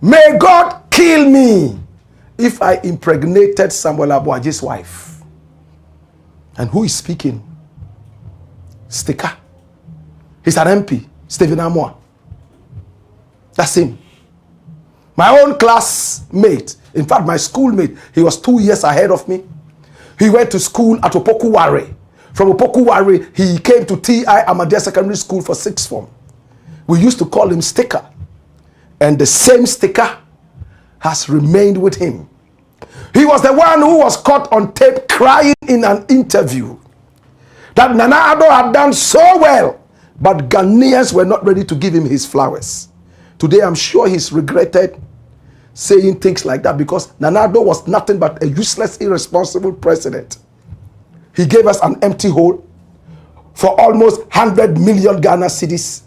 May God kill me if I impregnated Samuel Abuaji's wife. And who is speaking? Sticka. He's an MP, Stephen Amwa. That's him. My own classmate, in fact, my schoolmate, he was 2 years ahead of me. He went to school at Opokuwari. From Opokuwari, he came to T.I. Ahmadiyya Secondary School for 6th form. We used to call him Sticka. And the same Sticka has remained with him. He was the one who was caught on tape crying in an interview that Nana Addo had done so well, but Ghanaians were not ready to give him his flowers. Today, I'm sure he's regretted saying things like that, because Nana Addo was nothing but a useless, irresponsible president. He gave us an empty hole for almost 100 million Ghana cedis.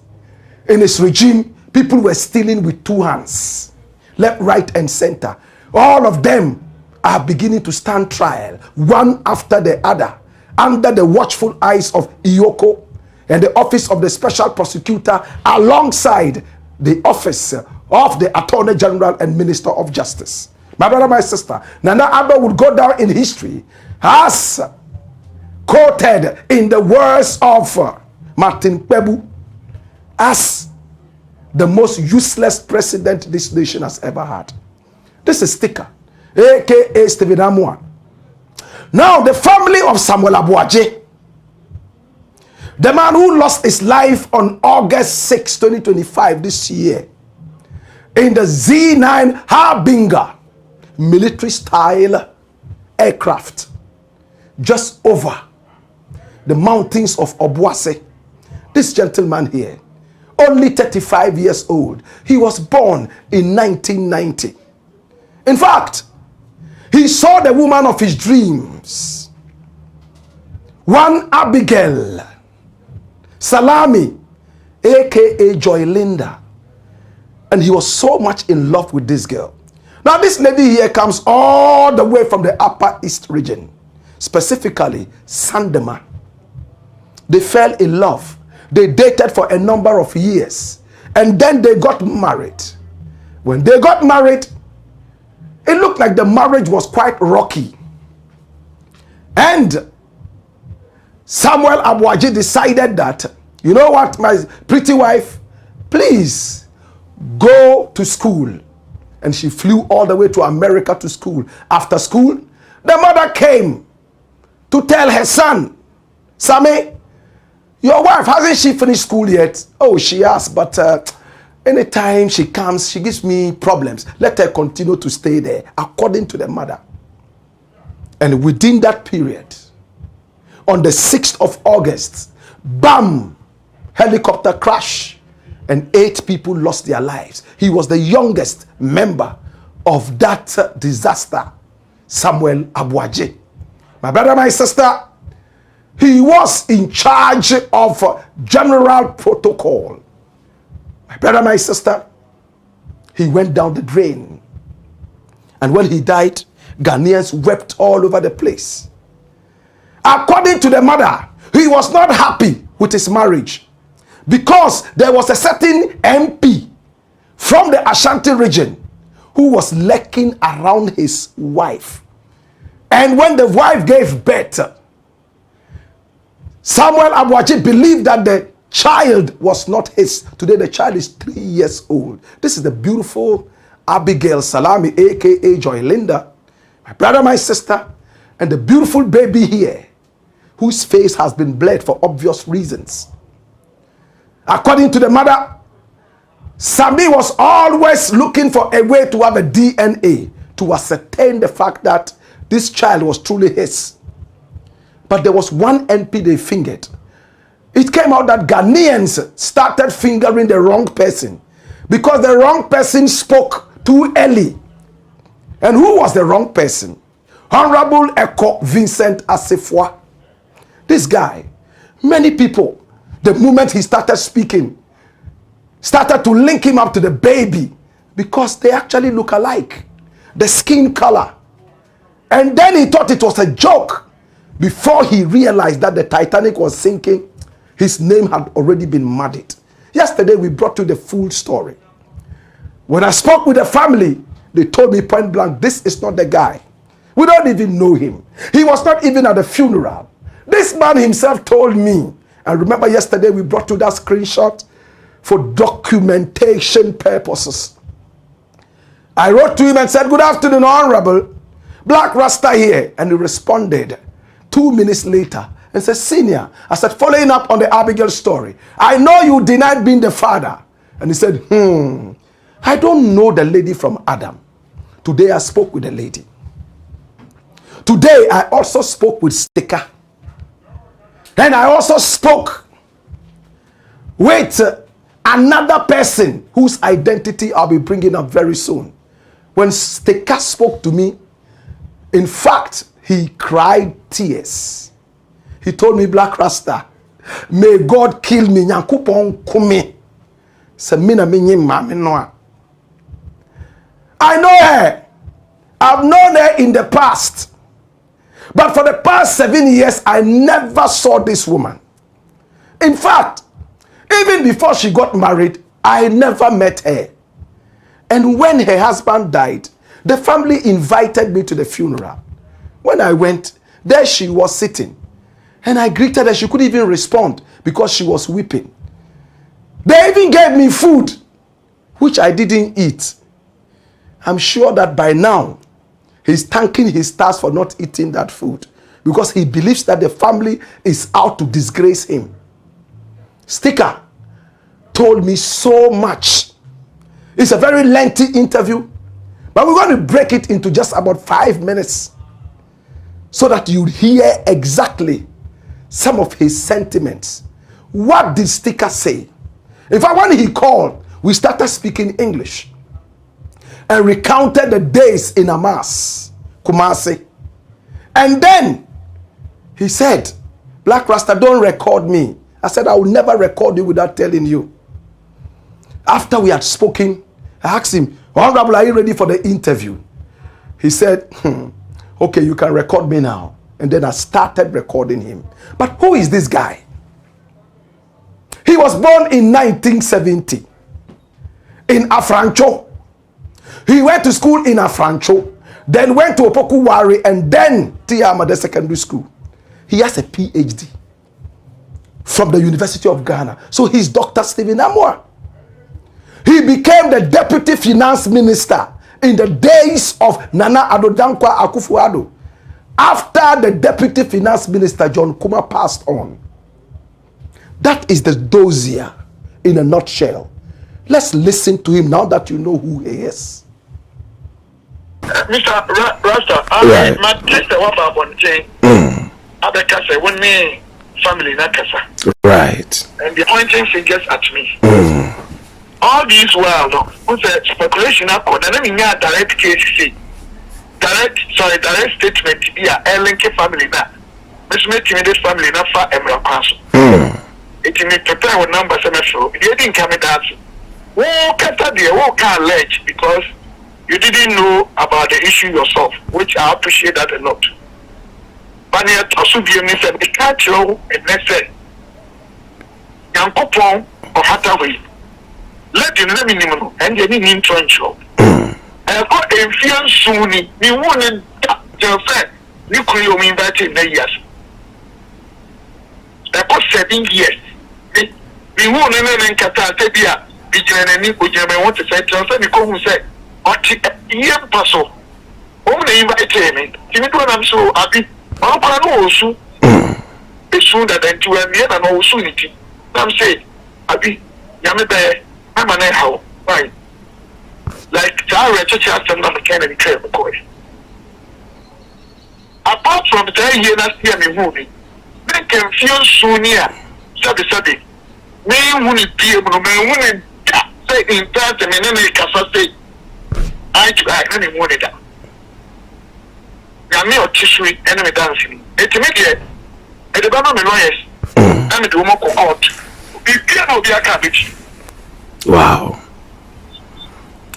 In his regime, people were stealing with 2 hands, left, right, and center. All of them are beginning to stand trial, one after the other, under the watchful eyes of Iyoko and the office of the special prosecutor, alongside the office of the Attorney General and Minister of Justice. My brother, my sister, Nana Addo would go down in history as quoted in the words of Martin Kpebu as the most useless president this nation has ever had. This is Sticka, aka Stephen Amwa. Now, the family of Samuel Abuaji, the man who lost his life on August 6, 2025 this year, in the Z9 Harbinger military-style aircraft, just over the mountains of Obuasi. This gentleman here, only 35 years old. He was born in 1990. In fact, he saw the woman of his dreams, one Abigail Salami, aka Joy Linda, and he was so much in love with this girl. Now, this lady here comes all the way from the Upper East region, specifically Sandema. They fell in love. They dated for a number of years, and then they got married. When they got married, it looked like the marriage was quite rocky. And Samuel Abuaji decided that, you know what, my pretty wife, please go to school. And she flew all the way to America to school. After school, the mother came to tell her son, Sammy, your wife, hasn't she finished school yet? Oh, she has, but anytime she comes, she gives me problems. Let her continue to stay there, according to the mother. And within that period, on the 6th of August, bam, helicopter crash, and 8 people lost their lives. He was the youngest member of that disaster, Samuel Abuaji. My brother, my sister, he was in charge of general protocol. My brother, my sister, he went down the drain. And when he died, Ghanaians wept all over the place. According to the mother, he was not happy with his marriage because there was a certain MP from the Ashanti region who was lurking around his wife. And when the wife gave birth, Samuel Abuaji believed that the child was not his. Today the child is 3 years old. This is the beautiful Abigail Salami, aka Joy Linda, my brother, my sister, and the beautiful baby here, whose face has been blurred for obvious reasons. According to the mother, Sammy was always looking for a way to have a DNA to ascertain the fact that this child was truly his. But there was one MP they fingered. It came out that Ghanaians started fingering the wrong person because the wrong person spoke too early. And who was the wrong person? Honorable Eko Vincent Asifwa. This guy, many people, the moment he started speaking, started to link him up to the baby because they actually look alike. The skin color. And then he thought it was a joke before he realized that the Titanic was sinking. His name had already been muddied. Yesterday we brought you the full story. When I spoke with the family, they told me point blank, this is not the guy. We don't even know him. He was not even at the funeral. This man himself told me, and remember yesterday we brought you that screenshot for documentation purposes. I wrote to him and said, good afternoon, Honorable. Blakk Rasta here. And he responded 2 minutes later and said, Senior, I said, following up on the Aboagye'S story, I know you denied being the father. And he said, I don't know the lady from Adam. Today I spoke with the lady. Today I also spoke with Sticka. And I also spoke with another person whose identity I'll be bringing up very soon. When Sticka spoke to me, in fact, he cried tears. He told me, Blakk Rasta, may God kill me. I know her. I've known her in the past. But for the past 7 years, I never saw this woman. In fact, even before she got married, I never met her. And when her husband died, the family invited me to the funeral. When I went, there she was sitting. And I greeted her. She couldn't even respond because she was weeping. They even gave me food, which I didn't eat. I'm sure that by now, he's thanking his stars for not eating that food because he believes that the family is out to disgrace him. Sticka told me so much. It's a very lengthy interview, but we're going to break it into just about 5 minutes so that you hear exactly some of his sentiments. What did Sticka say? In fact, when he called, we started speaking English and recounted the days in Amas, Kumasi. And then he said, Blakk Rasta, don't record me. I said, I will never record you without telling you. After we had spoken, I asked him, Honorable, are you ready for the interview? He said, okay, you can record me now. And then I started recording him. But who is this guy? He was born in 1970 in Afrancho. He went to school in Afrancho, then went to Opokuwari, and then Tiamade Secondary School. He has a PhD from the University of Ghana. So he's Dr. Stephen Amwa. He became the Deputy Finance Minister in the days of Nana Addo Dankwa Akufo-Addo. After the Deputy Finance Minister, John Kuma, passed on. That is the dossier in a nutshell. Let's listen to him now that you know who he is. Mr. Rasta, right. My sister was on chain. Other casa, one me family, not casa. Right. And the pointing fingers at me. All these while, what's a speculation? I mean, direct case, direct statement. Yeah, a linky family now. Miss making this family not far Emerald Council. It may prepare with numbers and so. They didn't come in that. Who can't allege because you didn't know about the issue yourself, which I appreciate that a lot. But yet, also be a said, the catch you and let's say, Yankopon or Hathaway. Let you know minimum and you need trench. I got a few soon. You wanted your friend. You could mean that in the years. That was 7 years. We won't even Qatar. I want to say, transfer the call who said, "What paso?" Only invite me. Even when I'm so happy, I'm going to also. It's soon that then to me and also it. I'm saying, Abi, Yamebe, I'm an how, right? Like, Tara, church has some number can and clear McCoy. Apart from the year last year, me movie, they can feel soon near. Sabi, me wouldn't be able to me say in part and then make us say I any wanted that. Yami or tissue enemy dancing. It's immediate. At the bottom of the lawyers, I'm a woman court. We can't be a cabbage. Wow.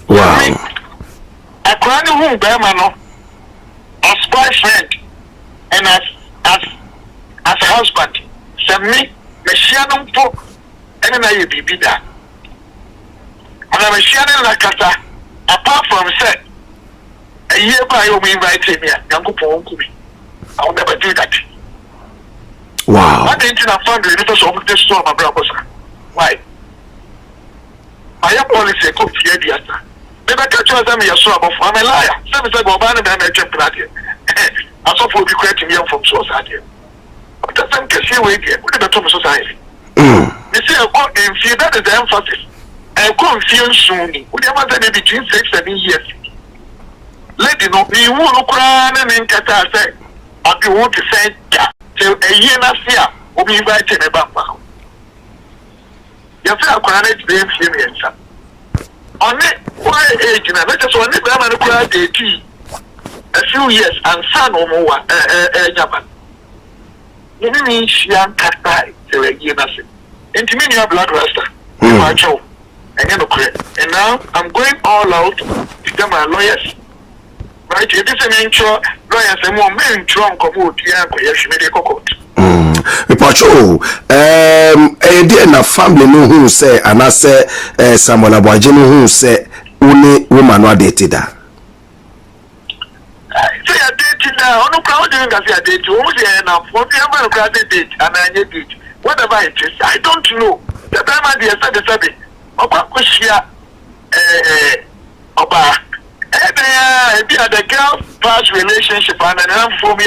A crying room, Bermano, as boyfriend and as a husband. Send me the Shannon folk and then I will be that. I'm a Shannon Nakata. Apart from said, a year by you invite me, Uncle Pongumi. I'll never do that. Wow. I didn't find the little of this storm, my brother. Why? My policy could fear the answer. Never catch us, I'm a liar. Some said, Bobana and I jump at it. I saw for the creating young from society. But that's some case here, what did the Thomas society? You see, I got in fear, that is the emphasis. I can't feel soon. We have been between 6 and 7 years. Let you know, you won't cry and Qatar say, I do want to say, till a year last year, we'll be invited a back. You feel granted the experience. On it, why age, and I just want to be able to cry a few years and son or more, Japan. You mean she and Qatar till a year last year. Intimate blood raster. And now I'm going all out to get my lawyers. Right? It is an intro, lawyers and more men drunk of wood, Repacho, a family no who say, and I say, Samuel Abuaji no who say, only woman or dated. I say I dated now, no crowd doing as I did, almost enough, whatever crowded date, and I did whatever it is, I don't know. The time I did the Sabi, Oba Kushia, Oba, the girl past relationship, and I'm for me,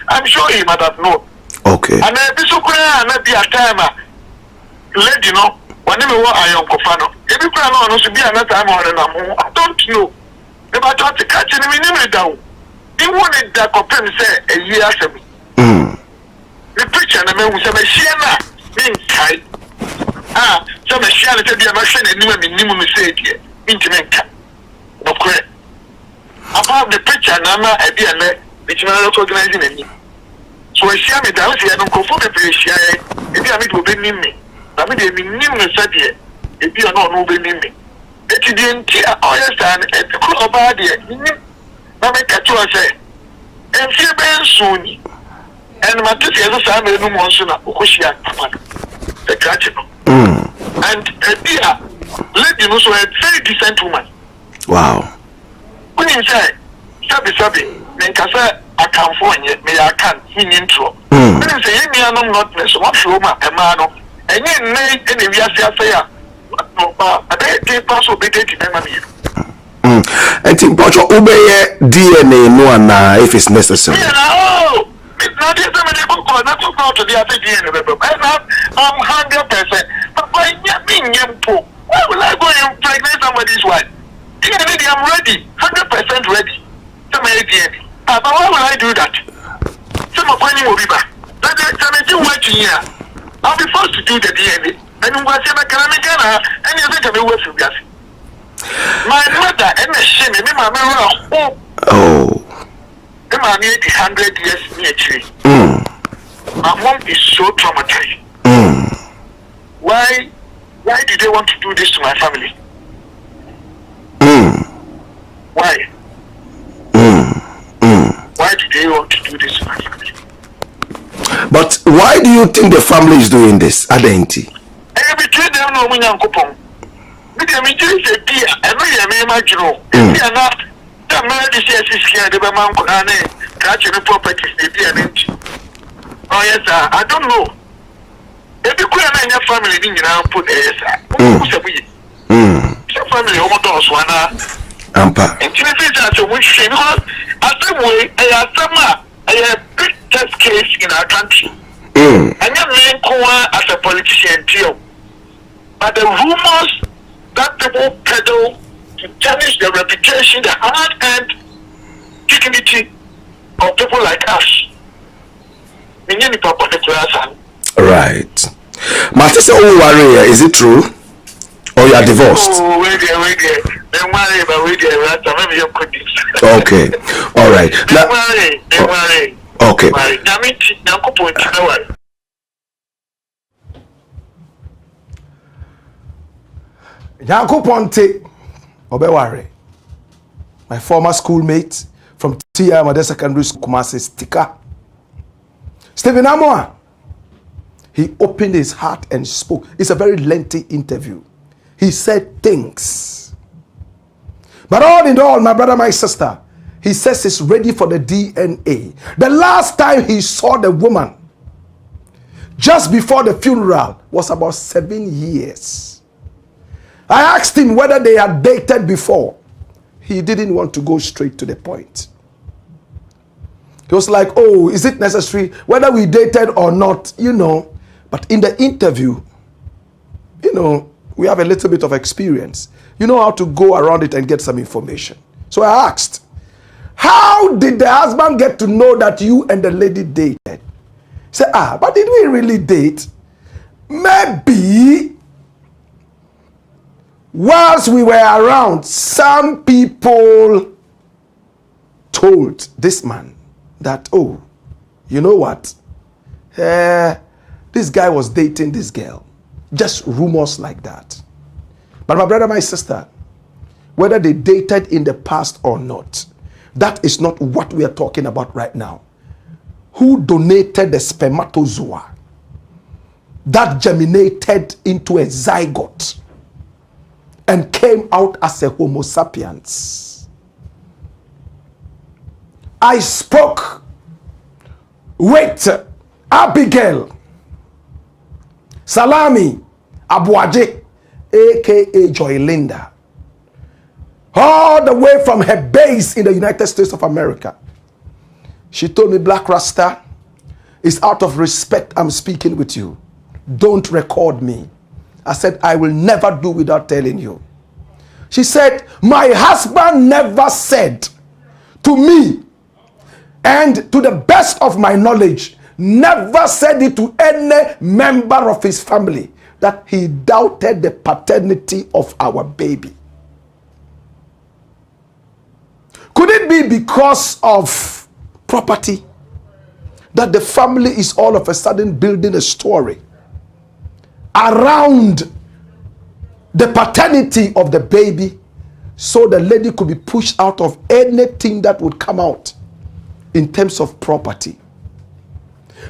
I'm sure he might have known. Okay. And I be so clear, and I be a timer. Let you know, whenever I am Kofano, if you can know, to be another time or another, I don't know. If I thought to catch him in down, he wanted that company say a year after me. The preacher and the man was a machine, being tight. So machine to be a machine and minimum mistake here, intimate. No correct. About the preacher, Nama, a dear, which man organizing any. So I share me down here, I don't go for the pressure. If you are to be near me, I mean, they be near me, said here. If you are not moving near me, it's the entire understand at the club about it. I make a choice, and fear Ben soon. And my teacher is a family no more sooner, Ukushia, the catcher. And a dear lady was a very decent woman. Wow. When you say, Sabi, make us a California, may I can't in intro. When you say, I'm not so much Roma, a man, and you made any Yasia. I think also be dating them. I think but your obey DNA no if it's necessary. Oh, it's not just a book or not to the other DNA. I'm 100%. But why will I go and impregnate somebody's wife? I'm ready, 100% ready. But why will I do that? Some of when you will be back. I'll be forced to do the DNA. And you was in a Canada, and you think of it with you. My mother and the shame, and my mother, oh, the man near the 100 years near tree. My mom is so traumatized. Why do they want to do this to my family? Why? Why do they want to do this to my family? But why do you think the family is doing this, Adenti? I between them no money and coupon. Because me just say dear, I know you may imagine. If you are not, the man is here, the man could catch any properties, they be an empty. Oh yes, sir, I don't know. If you could have your family in your put yes, sir. Your family almost one. Ampa. And to the which you know, as a way, a big test case in our country. And your main core as a politician, too. But the rumors that people peddle to tarnish the reputation, the hard-earned dignity of people like us. Right. Master said, oh, warrior, is it true? Or you are divorced? Oh, wait there. Don't worry about wait there. Maybe you could do. Okay. All right. Don't worry. Okay. Yanko Ponte Obeware, my former schoolmate from TR Mother Secondary School, Kumasi, Sticka. Stephen Amoa, he opened his heart and spoke. It's a very lengthy interview. he said things. But all in all, my brother, my sister, he says he's ready for the DNA. The last time he saw the woman, just before the funeral, was about 7 years. I asked him whether they had dated before. He didn't want to go straight to the point. He was like, oh, is it necessary whether we dated or not, But in the interview, we have a little bit of experience. You know how to go around it and get some information. So I asked, how did the husband get to know that you and the lady dated? He said, but did we really date? Maybe whilst we were around, some people told this man that, oh, you know what? This guy was dating this girl. Just rumors like that. But my brother, my sister, whether they dated in the past or not, that is not what we are talking about right now. Who donated the spermatozoa that germinated into a zygote and came out as a Homo sapiens? I spoke with Abigail Salami Abuaji, aka Joy Linda, all the way from her base in the United States of America. She told me, Blakk Rasta, it's out of respect I'm speaking with you. Don't record me. I said, I will never do without telling you. She said, my husband never said to me, and to the best of my knowledge, never said it to any member of his family, that he doubted the paternity of our baby. Could it be because of property that the family is all of a sudden building a story around the paternity of the baby, so the lady could be pushed out of anything that would come out in terms of property?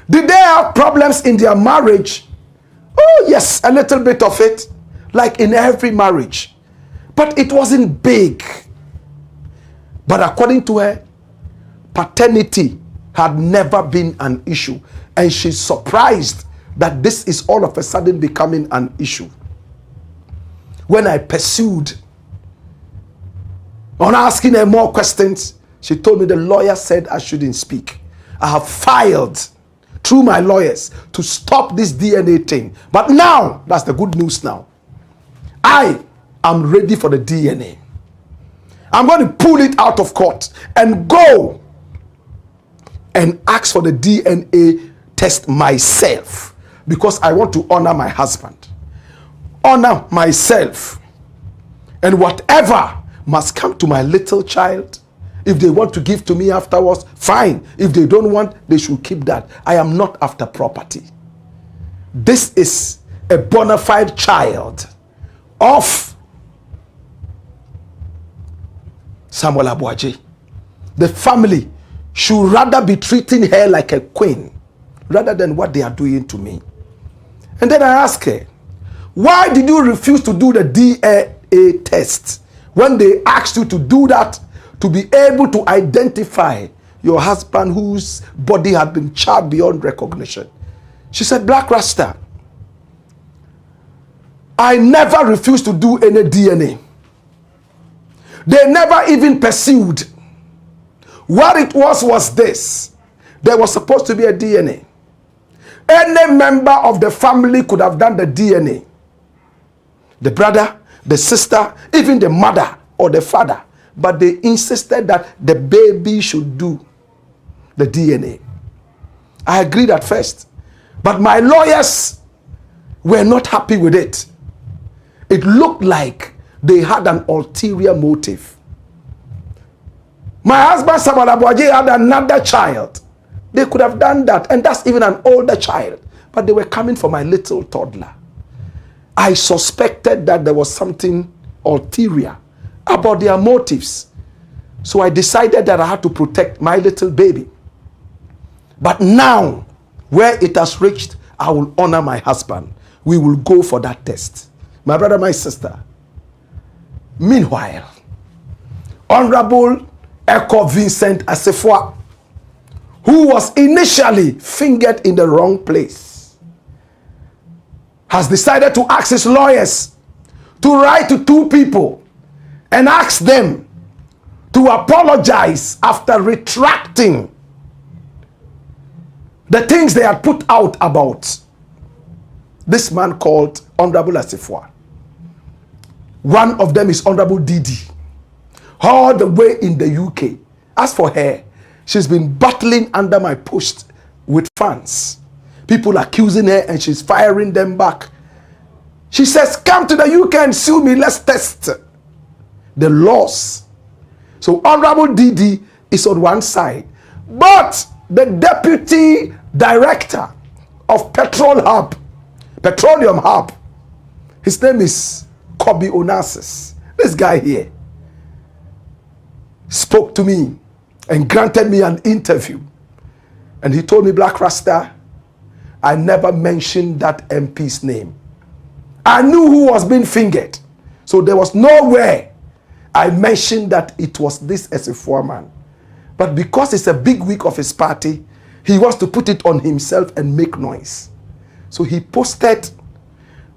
Did they have problems in their marriage? Oh yes, a little bit of it, like in every marriage, but it wasn't big. But according to her, paternity had never been an issue, and she's surprised that this is all of a sudden becoming an issue. When I pursued on asking her more questions, she told me the lawyer said I shouldn't speak. I have filed through my lawyers to stop this DNA thing. But now, that's the good news now. I am ready for the DNA. I'm going to pull it out of court and go and ask for the DNA test myself, because I want to honor my husband, honor myself, and whatever must come to my little child. If they want to give to me afterwards, fine. If they don't want, they should keep that. I am not after property. This is a bona fide child of Samuel Abuaji. The family should rather be treating her like a queen rather than what they are doing to me. And then I asked her, why did you refuse to do the DNA test when they asked you to do that, to be able to identify your husband whose body had been charred beyond recognition? She said, Blakk Rasta, I never refused to do any DNA. They never even pursued. What it was this. There was supposed to be a DNA. Any member of the family could have done the DNA. The brother, the sister, even the mother or the father. But they insisted that the baby should do the DNA. I agreed at first. But my lawyers were not happy with it. It looked like they had an ulterior motive. My husband, Samuel Abuaji, had another child. They could have done that, and that's even an older child. But they were coming for my little toddler. I suspected that there was something ulterior about their motives. So I decided that I had to protect my little baby. But now, where it has reached, I will honor my husband. We will go for that test. My brother, my sister. Meanwhile, Honorable Eko Vincent Assefuah, who was initially fingered in the wrong place, has decided to ask his lawyers to write to two people and ask them to apologize after retracting the things they had put out about this man called Honorable Assefuah. One of them is Honorable Didi, all the way in the UK. As for her, she's been battling under my post with fans. People accusing her and she's firing them back. She says, come to the UK and sue me. Let's test the laws. So Honorable Didi is on one side. But the deputy director of Petroleum Hub, his name is Kobe Onassis. This guy here spoke to me and granted me an interview. And he told me, Blakk Rasta, I never mentioned that MP's name. I knew who was being fingered. So there was nowhere I mentioned that it was this Assefuah man. But because it's a big week of his party, he wants to put it on himself and make noise. So he posted.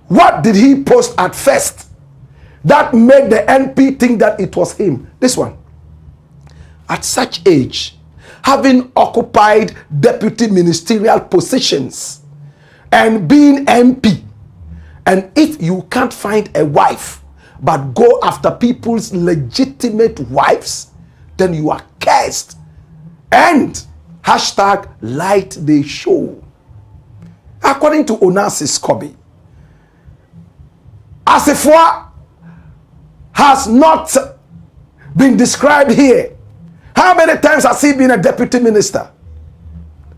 What did he post at first that made the NP think that it was him? This one. At such age, having occupied deputy ministerial positions and being MP, and if you can't find a wife but go after people's legitimate wives, then you are cursed. And hashtag light the show. According to Onassis Kobe, Assefuah has not been described here. How many times has he been a deputy minister?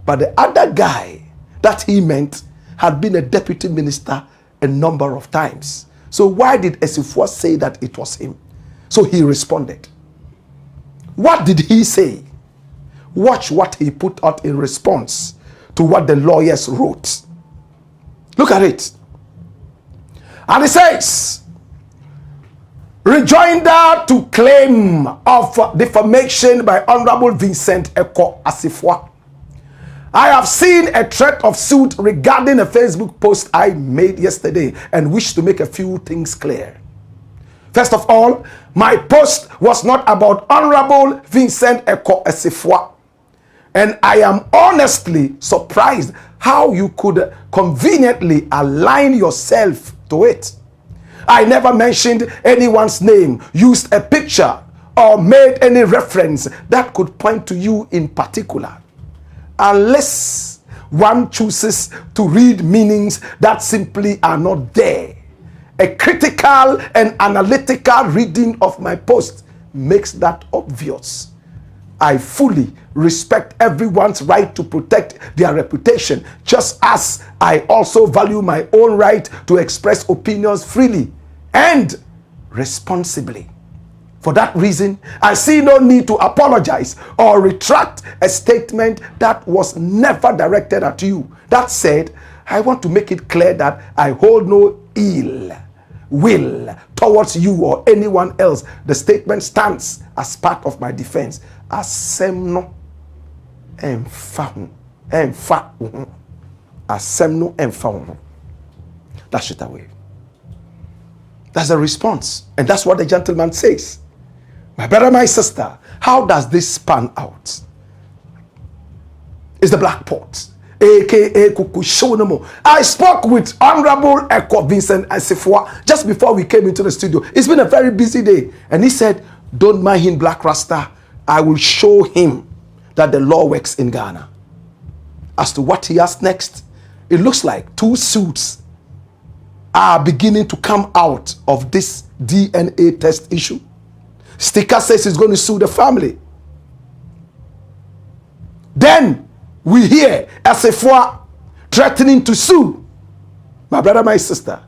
But the other guy that he meant had been a deputy minister a number of times. So why did Assefuah say that it was him? So he responded. What did he say? Watch what he put out in response to what the lawyers wrote. Look at it. And it says, rejoinder to claim of defamation by Honorable Vincent Eko Assefuah. I have seen a threat of suit regarding a Facebook post I made yesterday and wish to make a few things clear. First of all, my post was not about Honorable Vincent Eko Assefuah. And I am honestly surprised how you could conveniently align yourself to it. I never mentioned anyone's name, used a picture, or made any reference that could point to you in particular. Unless one chooses to read meanings that simply are not there. A critical and analytical reading of my post makes that obvious. I fully respect everyone's right to protect their reputation, just as I also value my own right to express opinions freely and responsibly. For that reason, I see no need to apologize or retract a statement that was never directed at you. That said, I want to make it clear that I hold no ill will towards you or anyone else. The statement stands as part of my defense. Asemno emfa asemno emfa. Dash it away. That's the response. And that's what the gentleman says. My brother, my sister, how does this pan out? It's the Black Pot, aka Kukushonomo. I spoke with Honorable Eko Vincent Assefuah just before we came into the studio. It's been a very busy day. And he said, don't mind him, Blakk Rasta. I will show him that the law works in Ghana. As to what he has next, it looks like two suits are beginning to come out of this DNA test issue. Sticka says he's going to sue the family. Then we hear Assefuah threatening to sue. My brother, my sister.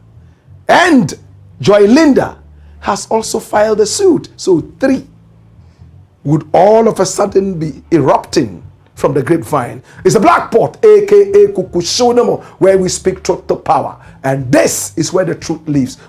And Joy Linda has also filed a suit. So three would all of a sudden be erupting from the grapevine. It's a Black Pot, aka Kukushonomo, where we speak truth to power. And this is where the truth lives.